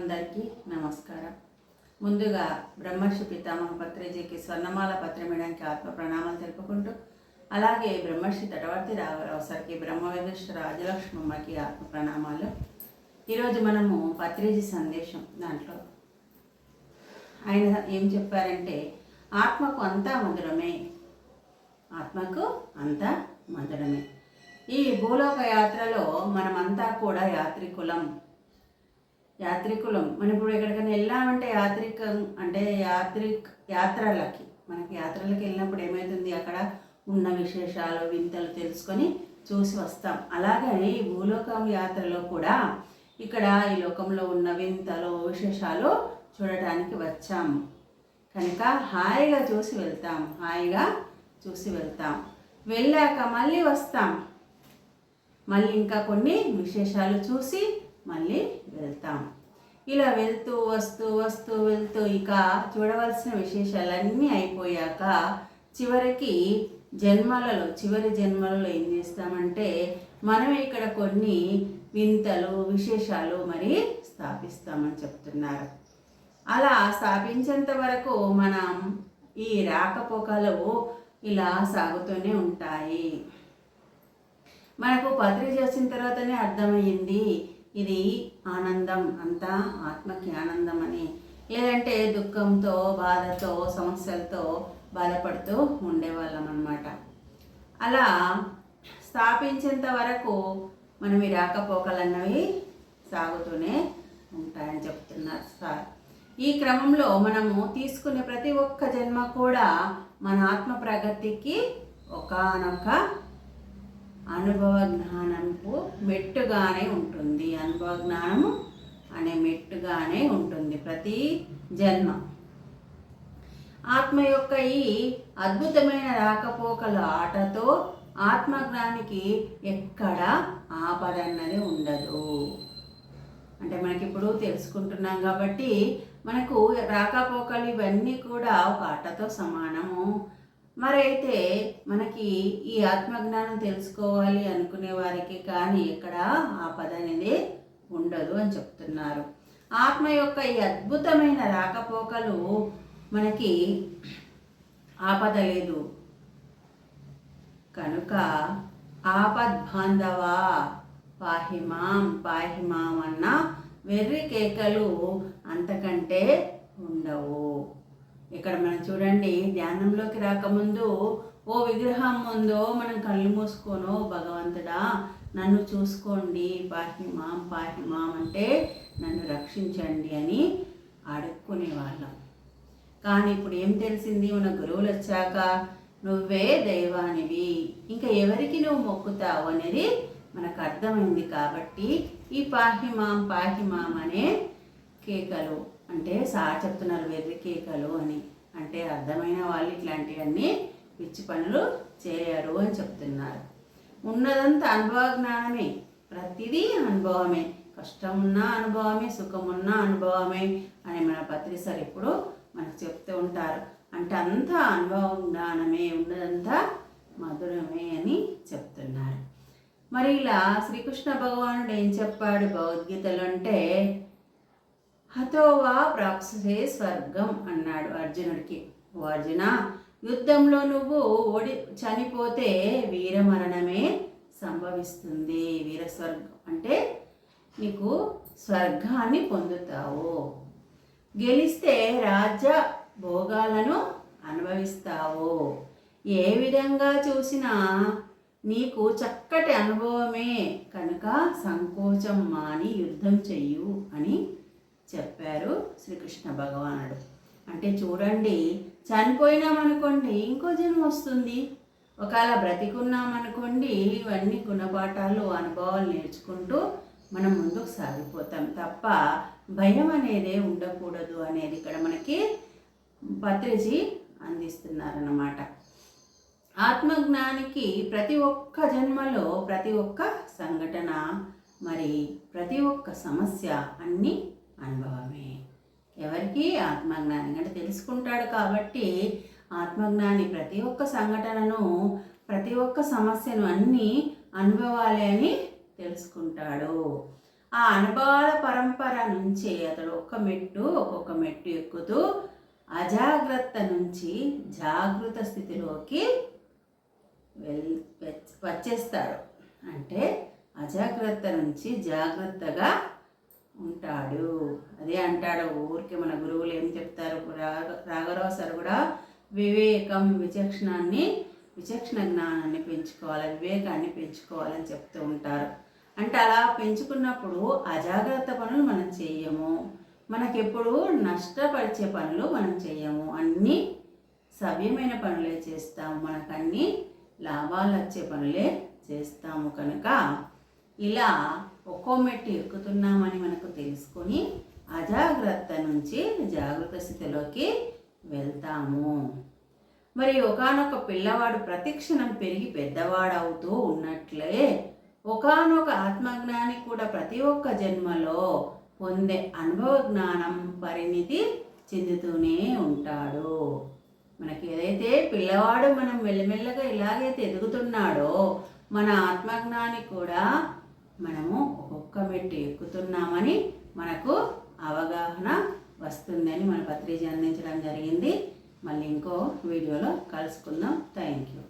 అందరికీ నమస్కారం. ముందుగా బ్రహ్మర్షి పితామహ పత్రిజీకి స్వర్ణమాల పత్రం వేయడానికి ఆత్మ ప్రణామాలు తెలుపుకుంటూ, అలాగే బ్రహ్మర్షి తటవర్తి రాఘవరావు సార్కి, బ్రహ్మవేదేశ్వర రాజలక్ష్మమ్మకి ఆత్మ ప్రణామాలు. ఈరోజు మనము పత్రిజీ సందేశం దాంట్లో ఆయన ఏం చెప్పారంటే, ఆత్మకు అంతా మధురమే, ఆత్మకు అంతా మధురమే. ఈ భూలోక యాత్రలో మనమంతా కూడా యాత్రికులం. మనం ఇప్పుడు ఎక్కడికైనా వెళ్ళామంటే యాత్రలకి మనకి యాత్రలకి వెళ్ళినప్పుడు ఏమవుతుంది, అక్కడ ఉన్న విశేషాలు వింతలు తెలుసుకొని చూసి వస్తాం. అలాగే ఈ భూలోకం యాత్రలో కూడా ఇక్కడ ఈ లోకంలో ఉన్న వింతలు విశేషాలు చూడటానికి వచ్చాం కనుక హాయిగా చూసి వెళ్తాం. వెళ్ళాక మళ్ళీ వస్తాం, మళ్ళీ ఇంకా కొన్ని విశేషాలు చూసి మళ్ళీ వెళ్తాం. ఇలా వెళ్తూ వెళ్తూ ఇక చూడవలసిన విశేషాలన్నీ అయిపోయాక చివరి జన్మలలో ఏం చేస్తామంటే, మనం ఇక్కడ కొన్ని వింతలు విశేషాలు మరి స్థాపిస్తామని చెప్తున్నారు. అలా స్థాపించేంత వరకు మనం ఈ రాకపోకలు ఇలా సాగుతూనే ఉంటాయి. మనకు పత్రిక చేసిన తర్వాతనే అర్థమయ్యింది ఇది ఆనందం, అంతా ఆత్మకి ఆనందం అని. లేదంటే దుఃఖంతో బాధతో సమస్యలతో బాధపడుతూ ఉండేవాళ్ళం అన్నమాట. అలా స్థాపించేంత వరకు మనం ఈ రాకపోకలన్నవి సాగుతూనే ఉంటాయని చెప్తున్నారు సార్. ఈ క్రమంలో మనము తీసుకునే ప్రతి ఒక్క జన్మ కూడా మన ఆత్మ ప్రగతికి ఒకానొక అనుభవ జ్ఞానంకు మెట్టుగానే ఉంటుంది. అనుభవ జ్ఞానము అనే మెట్టుగానే ఉంటుంది ప్రతి జన్మ. ఆత్మ యొక్క ఈ అద్భుతమైన రాకపోకల ఆటతో ఆత్మజ్ఞానికి ఎక్కడ ఆపద అన్నది ఉండదు. అంటే మనకిప్పుడు తెలుసుకుంటున్నాం కాబట్టి మనకు రాకపోకలు ఇవన్నీ కూడా ఒక ఆటతో సమానము. మరి అయితే మనకి ఈ ఆత్మజ్ఞానం తెలుసుకోవాలి అనుకునే వారికి కానీ ఎక్కడ ఆపద అనేది ఉండదు అని చెప్తున్నారు. ఆత్మ యొక్క ఈ అద్భుతమైన రాకపోకలు మనకి ఆపద లేదు కనుక ఆపద్బాంధవా పాహిమాం అన్న వెర్రి కేకలు అంతకంటే ఉండవు. ఇక్కడ మనం చూడండి, ధ్యానంలోకి రాకముందు ఓ విగ్రహం ముందో మనం కళ్ళు మూసుకోనో భగవంతుడా నన్ను చూసుకోండి, పాహిమాం అంటే నన్ను రక్షించండి అని అడుక్కునే వాళ్ళం. కానీ ఇప్పుడు ఏం తెలిసింది, మన గురువులు వచ్చాక నువ్వే దైవానివి, ఇంకా ఎవరికి నువ్వు మొక్కుతావు అనేది మనకు అర్థమైంది. కాబట్టి ఈ పాహిమాం అనే కేకలు అంటే చెప్తున్నారు వెర్రి కేకలు అని. అంటే అర్థమైన వాళ్ళు ఇట్లాంటివన్నీ పిచ్చి పనులు చేయరు అని చెప్తున్నారు. ఉన్నదంతా అనుభవ జ్ఞానమే, ప్రతిదీ అనుభవమే, కష్టం ఉన్న అనుభవమే, సుఖమున్న అనుభవమే అని మన పత్రి సార్ ఎప్పుడు మనకు చెప్తూ ఉంటారు. అంటే అంతా అనుభవ జ్ఞానమే, ఉన్నదంతా మధురమే అని చెప్తున్నారు. మరి ఇలా శ్రీకృష్ణ భగవానుడు ఏం చెప్పాడు భగవద్గీతలో అంటే, హతోవా ప్రాప్సే స్వర్గం అన్నాడు అర్జునుడికి. ఓ అర్జున, యుద్ధంలో నువ్వు చనిపోతే వీరమరణమే సంభవిస్తుంది. వీరస్వర్గం అంటే నీకు స్వర్గాన్ని పొందుతావు. గెలిస్తే రాజ్య భోగాలను అనుభవిస్తావు. ఏ విధంగా చూసినా నీకు చక్కటి అనుభవమే కనుక సంకోచం మాని యుద్ధం చెయ్యు అని చెప్పారు శ్రీకృష్ణ భగవానుడు. అంటే చూడండి, చనిపోయినామనుకోండి ఇంకో జన్మ వస్తుంది, ఒకవేళ బ్రతికున్నామనుకోండి ఇవన్నీ గుణపాఠాలు అనుభవాలు నేర్చుకుంటూ మనం ముందుకు సాగిపోతాం తప్ప భయం అనేదే ఉండకూడదు అనేది ఇక్కడ మనకి పత్రిజీ అందిస్తున్నారన్నమాట. ఆత్మజ్ఞానికి ప్రతి ఒక్క జన్మలో ప్రతి ఒక్క సంఘటన మరి ప్రతి ఒక్క సమస్య అన్నీ అనుభవమే. ఎవరికి? ఆత్మజ్ఞాని. అంటే తెలుసుకుంటాడు కాబట్టి ఆత్మజ్ఞాని ప్రతి ఒక్క సంఘటనను ప్రతి ఒక్క సమస్యను అన్నీ అనుభవాలే అని తెలుసుకుంటాడు. ఆ అనుభవాల పరంపర నుంచి అతడు ఒక్కొక్క మెట్టు ఎక్కుతూ అజాగ్రత్త నుంచి జాగృత స్థితిలోకి వచ్చేస్తాడు. అంటే అజాగ్రత్త నుంచి జాగ్రత్తగా ఉంటాడు. అదే అంటాడు, ఊరికి మన గురువులు ఏం చెప్తారు, రాఘరావు సార్ కూడా వివేకం విచక్షణ జ్ఞానాన్ని పెంచుకోవాలి, వివేకాన్ని పెంచుకోవాలని చెప్తూ ఉంటారు. అంటే అలా పెంచుకున్నప్పుడు అజాగ్రత్త పనులు మనం చేయము, మనకెప్పుడు నష్టపరిచే పనులు మనం చేయము, అన్నీ సవ్యమైన పనులే చేస్తాము, మనకు అన్నీ లాభాలు వచ్చే పనులే చేస్తాము. కనుక ఇలా ఒక్కో మెట్టు ఎక్కుతున్నామని మనకు తెలుసుకొని అజాగ్రత్త నుంచి జాగృత స్థితిలోకి వెళ్తాము. మరి ఒకానొక పిల్లవాడు ప్రతిక్షణం పెరిగి పెద్దవాడవుతూ ఉన్నట్లే ఒకానొక ఆత్మజ్ఞాని కూడా ప్రతి ఒక్క జన్మలో పొందే అనుభవ జ్ఞానం పరిణితి చెందుతూనే ఉంటాడు. మనకి ఏదైతే పిల్లవాడు మనం మెల్లమెల్లగా ఇలాగైతే ఎదుగుతున్నాడో మన ఆత్మజ్ఞాని కూడా మనము ఒక్కొక్క మెట్టు ఎక్కుతున్నామని మనకు అవగాహన వస్తుందని మన పత్రిజీ అందించడం జరిగింది. మళ్ళీ ఇంకో వీడియోలో కలుసుకుందాం. Thank you.